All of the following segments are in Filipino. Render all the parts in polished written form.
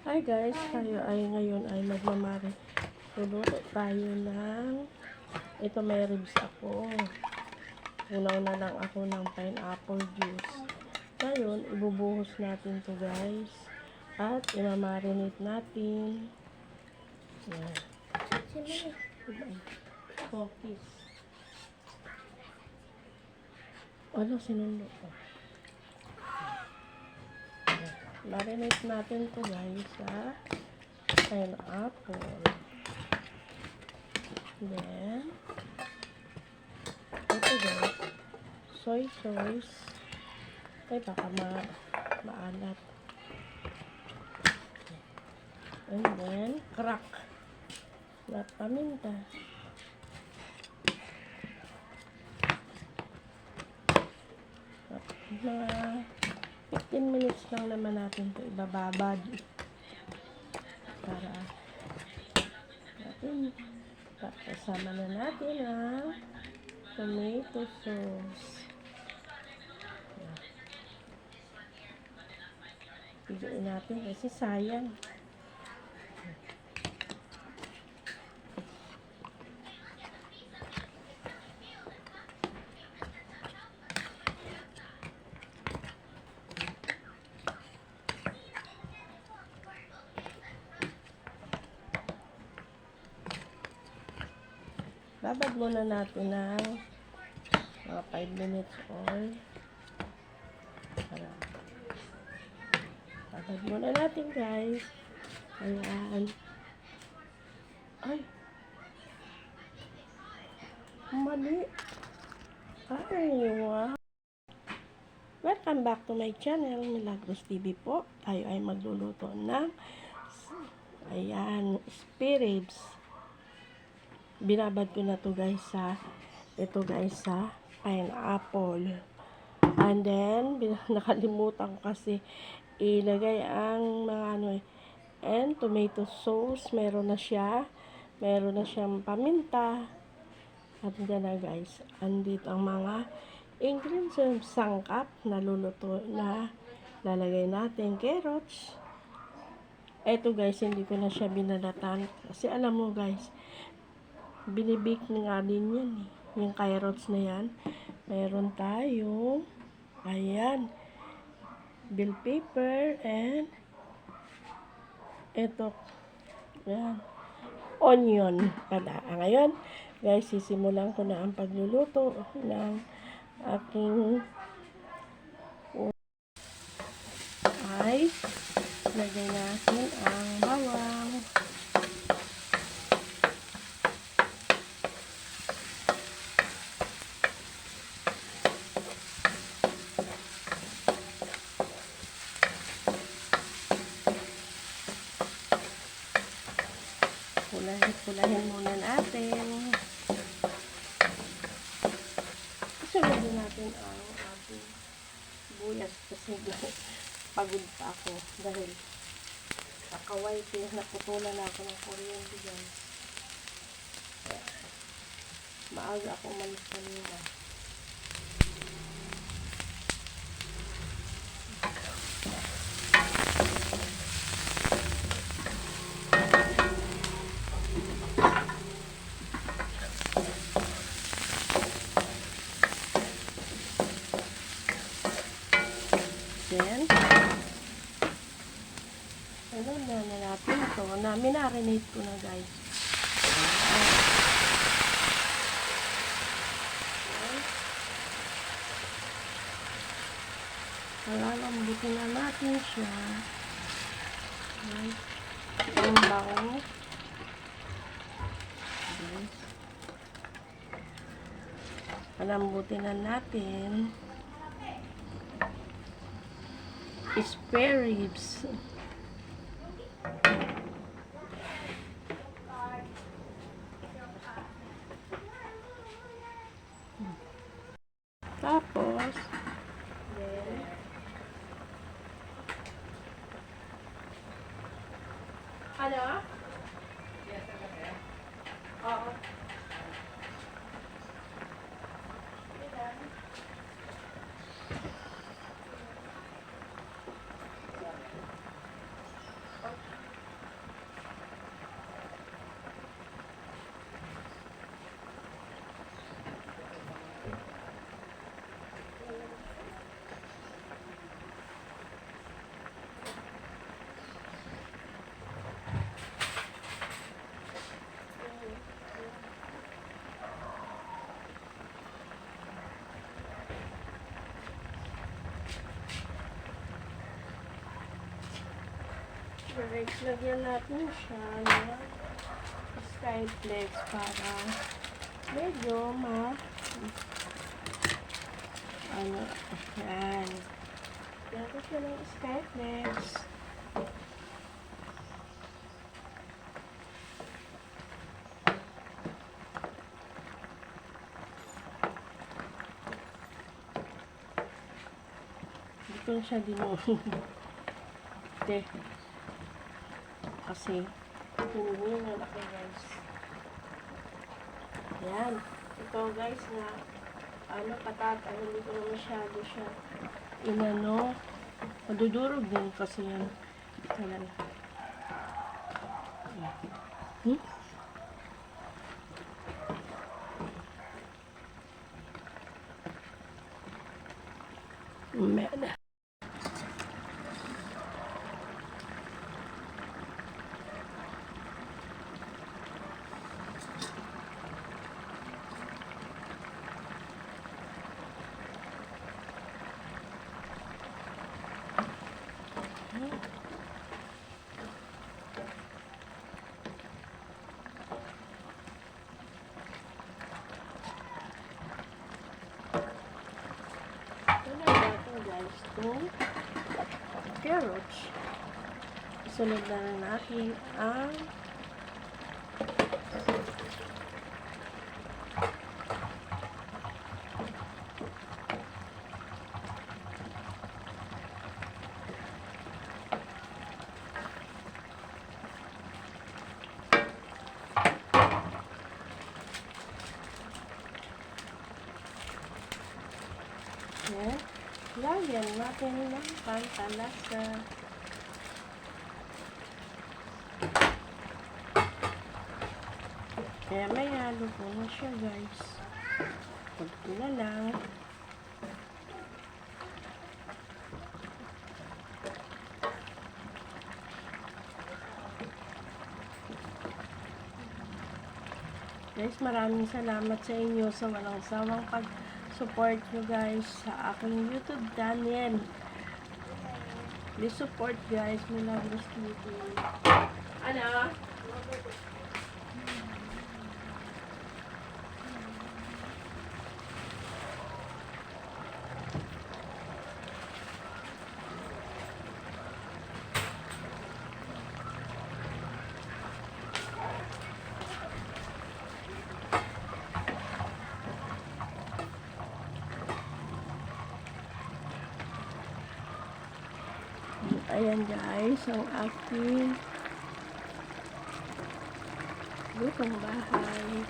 Hi guys, tayo ay ngayon ay magmamari. Luluto tayo ng ito, may ribs ako. Una lang ako ng pineapple juice. Ngayon, ibubuhos natin to guys. At imamarinate natin. Yan. Focus. Ano sinundo ko? Marinate natin to guys sa pineapple. Then, ito guys, soy sauce. Ay, baka maalat. And then, crack na paminta. At mga 15 minutes lang naman natin ito ibababad para natin kasama na natin ang tomato sauce. Piliin natin kasi sayang. Babad muna natin ng mga 5 minutes or babad muna natin guys. Ayan. Ay. Mali. Ay, wow. Welcome back to my channel, Milagros TV po. Tayo ay magluluto ng ayan, spare ribs. Binabad ko na to guys sa pineapple. And then nakalimutan ko kasi ilagay ang mga and tomato sauce. Meron na siyang paminta. At dyan na guys, andito ang mga ingredients sangkap na luluto na lalagay natin. Carrots. Eto guys, hindi ko na siya binalatan kasi alam mo guys, binibake nga din yan eh. Yung carrots na yan. Meron tayong ayan, bell pepper and ito yan, onion pala. Ngayon guys, sisimulan ko na ang pagluluto ng aking ay lagay natin ang bawang. Pulahin muna natin. Sunod natin ang ating sibuyas kasi pagod pa ako dahil nakaway naputulan na ako ng kuryente guys. Maaga ako umalis kanina. Then, ano na natin ito na minarinate ko na guys. Lalambutin na natin siya. Ang bango. Lalambutin na natin. Spare ribs. Tapos, then, ano? Oo. Siyempre, lagyan natin siya ng Skyflex para medyo ano, yan. Lagyan ko siya ng Skyflex. Dito siya dinuhin. Kasi hinuhin na ako guys. Yan. Ito guys nga patata, hindi ko na masyado siya inano. Madudurog din kasi yan. Ito lang. Man. Guys, itong carrots. Sunod na natin ang lagyan natin ng pantalasa. Kaya may halo po na siya guys. Pagko na lang. Guys, maraming salamat sa inyo sa walang sawang pag-support nyo guys sa aking YouTube channel. Please support guys, Milagros TV. Ano? Ayan guys, ang aking lutong bahay.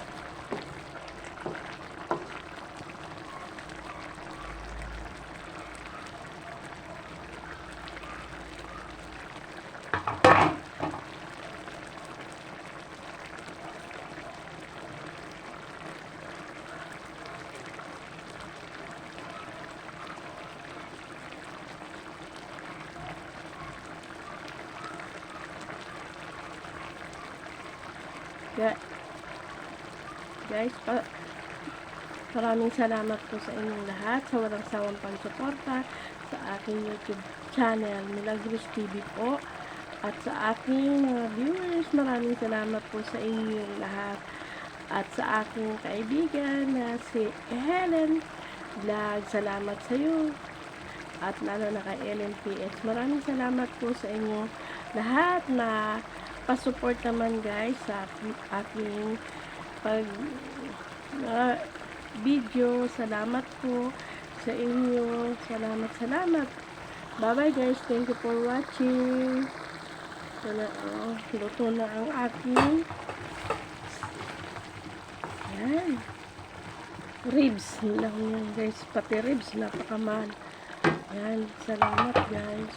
Guys, maraming salamat po sa inyong lahat sa walang sawang pagsuporta sa aking YouTube channel, Milagros TV po. At sa aking mga viewers, maraming salamat po sa inyong lahat. At sa aking kaibigan na si Helen Vlog, salamat sa iyo. At lalo na kay LMPS, maraming salamat po sa inyong lahat na pa-support naman guys sa aking video. Salamat po sa inyo. Salamat. Bye bye guys. Thank you for watching. Luto na ang aking ribs lang yan guys. Pati ribs napakamahal. Yan. Salamat guys.